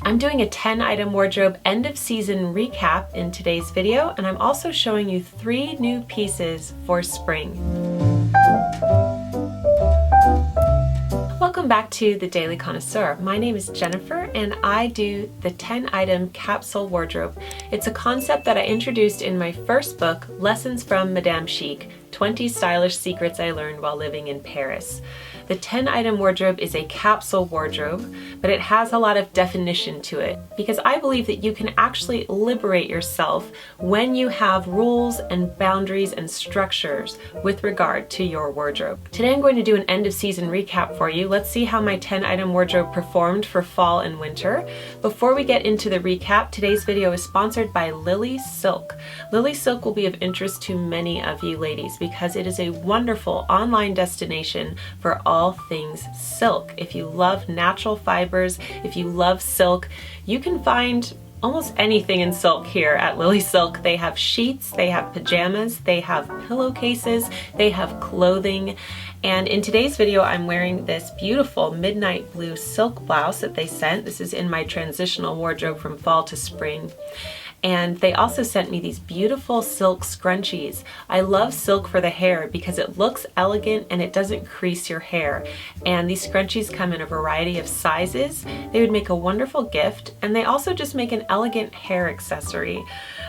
I'm doing a 10 item wardrobe end of season recap in today's video, and I'm also showing you 3 new pieces for spring. Welcome back to the Daily Connoisseur. My name is Jennifer and I do the 10 item capsule wardrobe. It's a concept that I introduced in my first book, Lessons from Madame Chic, 20 Stylish Secrets I Learned While Living in Paris. The 10 item wardrobe is a capsule wardrobe, but it has a lot of definition to it because I believe that you can actually liberate yourself when you have rules and boundaries and structures with regard to your wardrobe. Today I'm going to do an end of season recap for you. Let's see how my 10 item wardrobe performed for fall and winter. Before we get into the recap, today's video is sponsored by Lily Silk. Lily Silk will be of interest to many of you ladies because it is a wonderful online destination for all things silk. If you love natural fibers, if you love silk, you can find almost anything in silk here at Lily Silk. They have sheets, they have pajamas, they have pillowcases, they have clothing. And in today's video, I'm wearing this beautiful midnight blue silk blouse that they sent. This is in my transitional wardrobe from fall to spring. And they also sent me these beautiful silk scrunchies. I love silk for the hair because it looks elegant and it doesn't crease your hair. And these scrunchies come in a variety of sizes. They would make a wonderful gift, and they also just make an elegant hair accessory.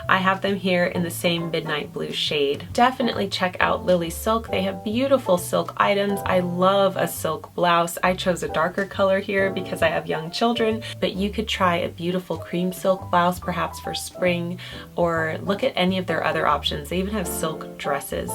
I have them here in the same midnight blue shade. Definitely check out Lily Silk. They have beautiful silk items. I love a silk blouse. I chose a darker color here because I have young children, but you could try a beautiful cream silk blouse perhaps for spring, or look at any of their other options. They even have silk dresses.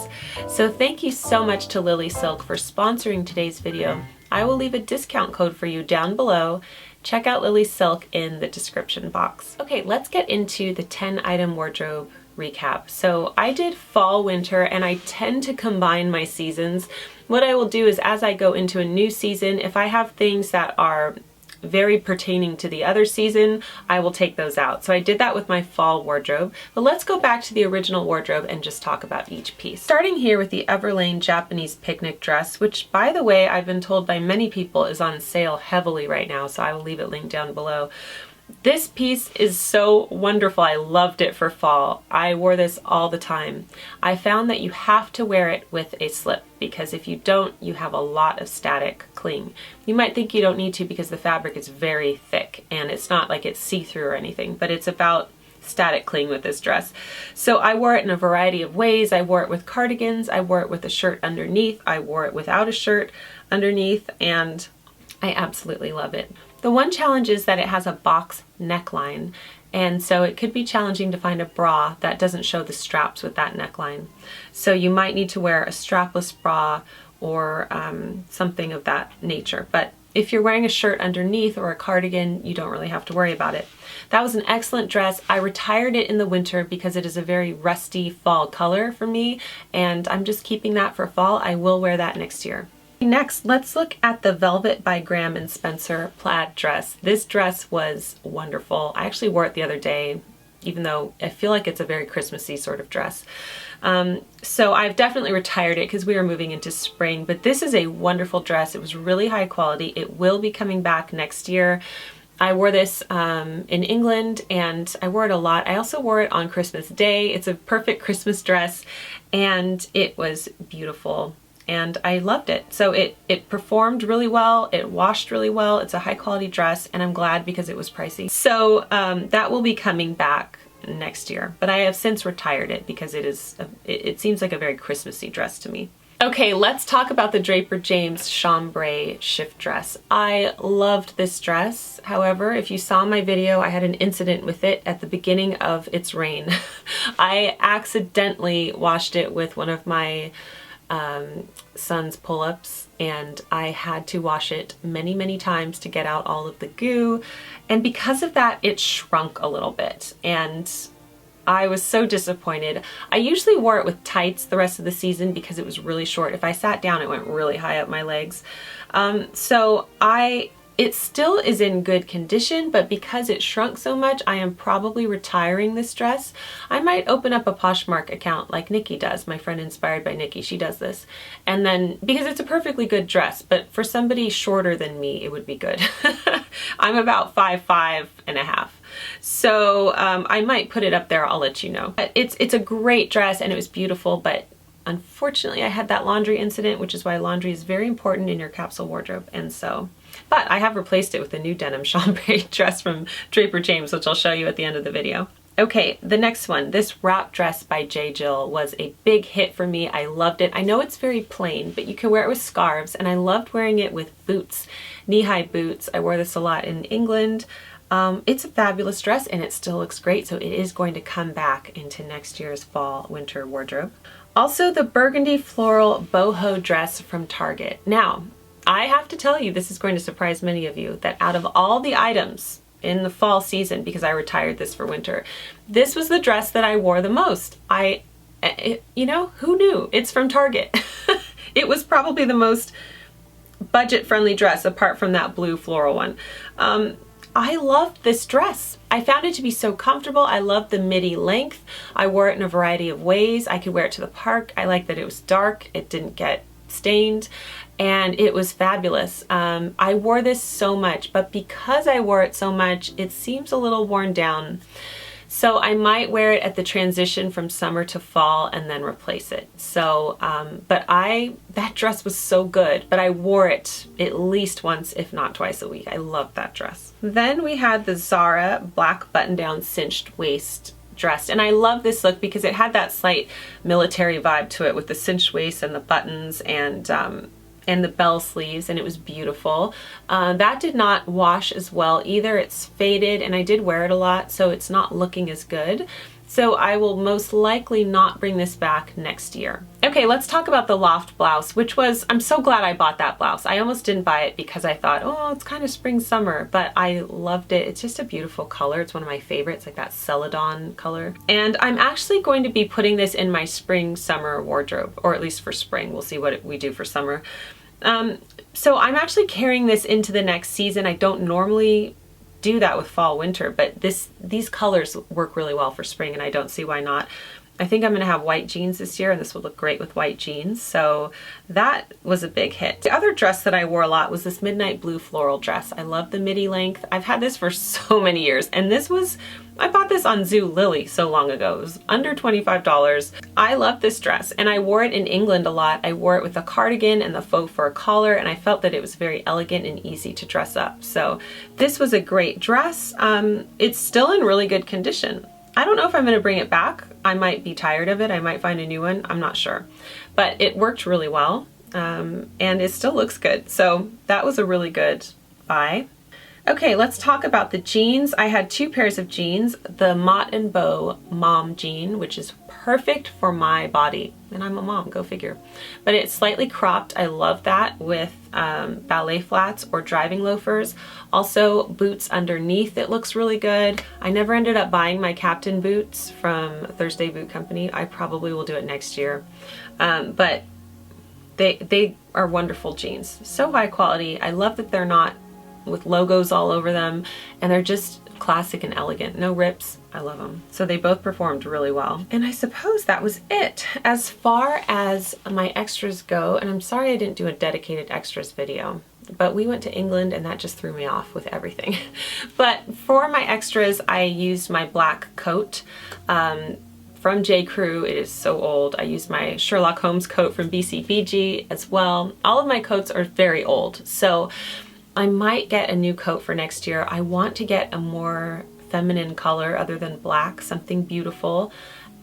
So thank you so much to Lily Silk for sponsoring today's video. I will leave a discount code for you down below. Check out Lily Silk in the description box. Okay, let's get into the 10 item wardrobe recap. So I did fall, winter, and I tend to combine my seasons. What I will do is as I go into a new season, if I have things that are very pertaining to the other season, I will take those out. So I did that with my fall wardrobe, but let's go back to the original wardrobe and just talk about each piece. Starting here with the Everlane Japanese picnic dress, which by the way, I've been told by many people is on sale heavily right now, so I will leave it linked down below. This piece is so wonderful. I loved it for fall. I wore this all the time. I found that you have to wear it with a slip because if you don't, you have a lot of static cling. You might think you don't need to because the fabric is very thick and it's not like it's see-through or anything, but it's about static cling with this dress. So I wore it in a variety of ways. I wore it with cardigans, I wore it with a shirt underneath, I wore it without a shirt underneath, and I absolutely love it. The one challenge is that it has a box neckline, and so it could be challenging to find a bra that doesn't show the straps with that neckline. So you might need to wear a strapless bra or something of that nature. But if you're wearing a shirt underneath or a cardigan, you don't really have to worry about it. That was an excellent dress. I retired it in the winter because it is a very rusty fall color for me, and I'm just keeping that for fall. I will wear that next year. Next, let's look at the Velvet by Graham & Spencer plaid dress. This dress was wonderful. I actually wore it the other day, even though I feel like it's a very Christmassy sort of dress. So I've definitely retired it because we are moving into spring, but this is a wonderful dress. It was really high quality. It will be coming back next year. I wore this in England and I wore it a lot. I also wore it on Christmas Day. It's a perfect Christmas dress and it was beautiful. And I loved it. So it performed really well, it washed really well, it's a high quality dress, and I'm glad because it was pricey. So that will be coming back next year, but I have since retired it because it seems like a very Christmassy dress to me. Okay, let's talk about the Draper James chambray shift dress. I loved this dress. However, if you saw my video, I had an incident with it at the beginning of its reign. I accidentally washed it with one of my son's pull-ups, and I had to wash it many, many times to get out all of the goo, and because of that it shrunk a little bit and I was so disappointed. I usually wore it with tights the rest of the season because it was really short. If I sat down it went really high up my legs. So It still is in good condition, but because it shrunk so much, I am probably retiring this dress. I might open up a Poshmark account like Nikki does, my friend Inspired by Nikki, she does this. And then, because it's a perfectly good dress, but for somebody shorter than me, it would be good. I'm about 5'5.5". So I might put it up there, I'll let you know. It's a great dress and it was beautiful, but unfortunately I had that laundry incident, which is why laundry is very important in your capsule wardrobe. And so, but I have replaced it with a new denim chambray dress from Draper James, which I'll show you at the end of the video. Okay, the next one, this wrap dress by J.Jill was a big hit for me. I loved it. I know it's very plain, but you can wear it with scarves, and I loved wearing it with boots, knee-high boots. I wore this a lot in England. It's a fabulous dress and it still looks great, so it is going to come back into next year's fall winter wardrobe. Also, the burgundy floral boho dress from Target. Now, I have to tell you, this is going to surprise many of you, that out of all the items in the fall season, because I retired this for winter, this was the dress that I wore the most. You know, who knew? It's from Target. It was probably the most budget-friendly dress apart from that blue floral one. I loved this dress. I found it to be so comfortable. I loved the midi length. I wore it in a variety of ways. I could wear it to the park. I liked that it was dark. It didn't get stained, and it was fabulous. I wore this so much, but because I wore it so much, it seems a little worn down. So I might wear it at the transition from summer to fall and then replace it. So, but that dress was so good, but I wore it at least once, if not twice a week. I loved that dress. Then we had the Zara black button-down cinched waist dress. And I love this look because it had that slight military vibe to it with the cinched waist and the buttons and the bell sleeves, and it was beautiful. That did not wash as well either. It's faded, and I did wear it a lot, so it's not looking as good. So I will most likely not bring this back next year. Okay, let's talk about the Loft blouse, which was, I'm so glad I bought that blouse. I almost didn't buy it because I thought, oh, it's kind of spring summer, but I loved it. It's just a beautiful color. It's one of my favorites, like that celadon color. And I'm actually going to be putting this in my spring summer wardrobe, or at least for spring. We'll see what we do for summer. So I'm actually carrying this into the next season. I don't normally do that with fall winter, but these colors work really well for spring, and I don't see why not. I think I'm going to have white jeans this year, and this would look great with white jeans. So that was a big hit. The other dress that I wore a lot was this midnight blue floral dress. I love the midi length. I've had this for so many years, and I bought this on Zulily so long ago. It was under $25. I love this dress, and I wore it in England a lot. I wore it with a cardigan and the faux fur collar, and I felt that it was very elegant and easy to dress up. So this was a great dress. It's still in really good condition. I don't know if I'm going to bring it back. I might be tired of it. I might find a new one. I'm not sure. But it worked really well, and it still looks good. So that was a really good buy. Okay, let's talk about the jeans. I had two pairs of jeans. The Mott & Bow mom jean, which is perfect for my body. And I'm a mom, go figure. But it's slightly cropped. I love that with ballet flats or driving loafers. Also boots underneath. It looks really good. I never ended up buying my Captain boots from Thursday Boot Company. I probably will do it next year. But they are wonderful jeans. So high quality. I love that they're not with logos all over them, and they're just classic and elegant. No rips. I love them. So they both performed really well. And I suppose that was it. As far as my extras go, and I'm sorry I didn't do a dedicated extras video, but we went to England and that just threw me off with everything. But for my extras, I used my black coat from J. Crew. It is so old. I used my Sherlock Holmes coat from BCBG as well. All of my coats are very old, so I might get a new coat for next year. I want to get a more feminine color other than black, something beautiful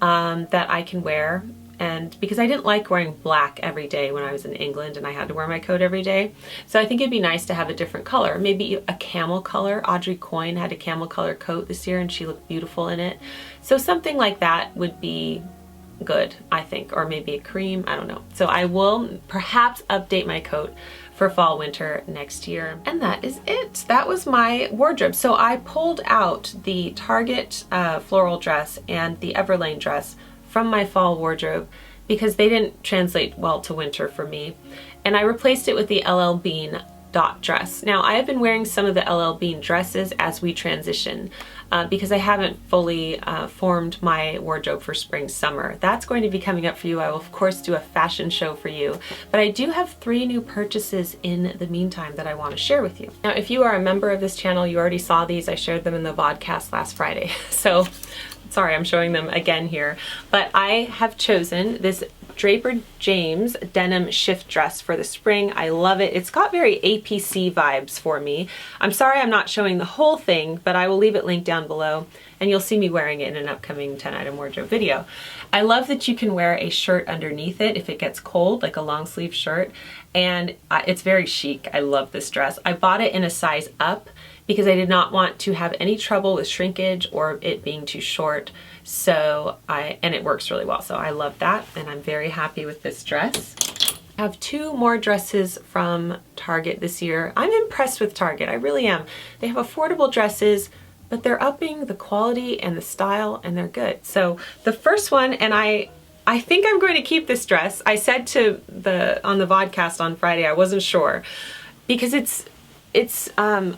that I can wear. And because I didn't like wearing black every day when I was in England and I had to wear my coat every day. So I think it'd be nice to have a different color, maybe a camel color. Audrey Coyne had a camel color coat this year and she looked beautiful in it. So something like that would be good, I think, or maybe a cream, I don't know. So I will perhaps update my coat for fall winter next year. And that is it. That was my wardrobe. So I pulled out the Target floral dress and the Everlane dress from my fall wardrobe because they didn't translate well to winter for me. And I replaced it with the LL Bean dot dress. Now I have been wearing some of the LL Bean dresses as we transition because I haven't fully formed my wardrobe for spring summer. That's going to be coming up for you. I will of course do a fashion show for you, but I do have 3 new purchases in the meantime that I want to share with you. Now if you are a member of this channel, you already saw these. I shared them in the vodcast last Friday, so sorry I'm showing them again here, but I have chosen this Draper James denim shift dress for the spring. I love it. It's got very APC vibes for me. I'm sorry I'm not showing the whole thing, but I will leave it linked down below and you'll see me wearing it in an upcoming 10 item wardrobe video. I love that you can wear a shirt underneath it if it gets cold, like a long sleeve shirt, and it's very chic. I love this dress. I bought it in a size up because I did not want to have any trouble with shrinkage or it being too short. And it works really well. So I love that and I'm very happy with this dress. I have 2 more dresses from Target this year. I'm impressed with Target, I really am. They have affordable dresses, but they're upping the quality and the style and they're good. So the first one, and I think I'm going to keep this dress. I said on the vodcast on Friday, I wasn't sure because it's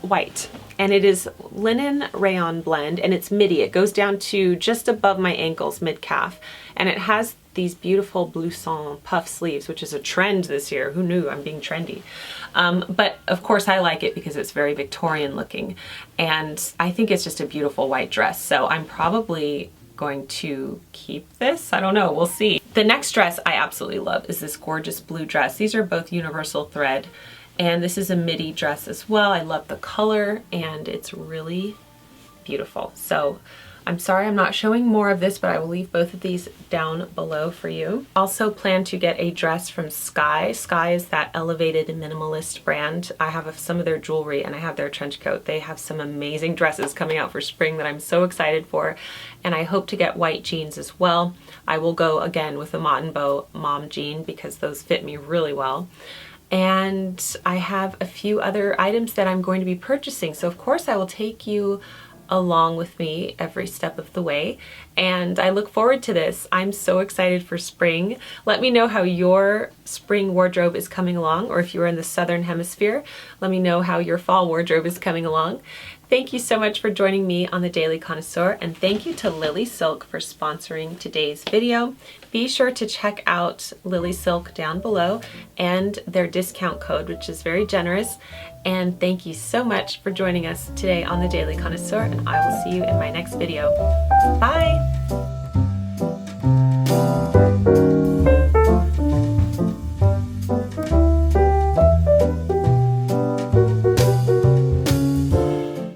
white and it is linen rayon blend and it's midi. It goes down to just above my ankles, mid-calf, and it has these beautiful blouson puff sleeves, which is a trend this year. Who knew? I'm being trendy. But of course I like it because it's very Victorian looking and I think it's just a beautiful white dress. So I'm probably going to keep this. I don't know, we'll see. The next dress I absolutely love is this gorgeous blue dress. These are both universal thread. And this is a midi dress as well. I love the color and it's really beautiful. So I'm sorry I'm not showing more of this, but I will leave both of these down below for you. Also plan to get a dress from Sky. Sky is that elevated minimalist brand. I have some of their jewelry and I have their trench coat. They have some amazing dresses coming out for spring that I'm so excited for. And I hope to get white jeans as well. I will go again with the Mott & Bow mom jean because those fit me really well. And I have a few other items that I'm going to be purchasing. So of course I will take you along with me every step of the way. And I look forward to this. I'm so excited for spring. Let me know how your spring wardrobe is coming along, or if you're in the Southern Hemisphere, let me know how your fall wardrobe is coming along. Thank you so much for joining me on the Daily Connoisseur, and thank you to Lily Silk for sponsoring today's video. Be sure to check out Lily Silk down below and their discount code, which is very generous. And thank you so much for joining us today on the Daily Connoisseur, and I will see you in my next video. Bye!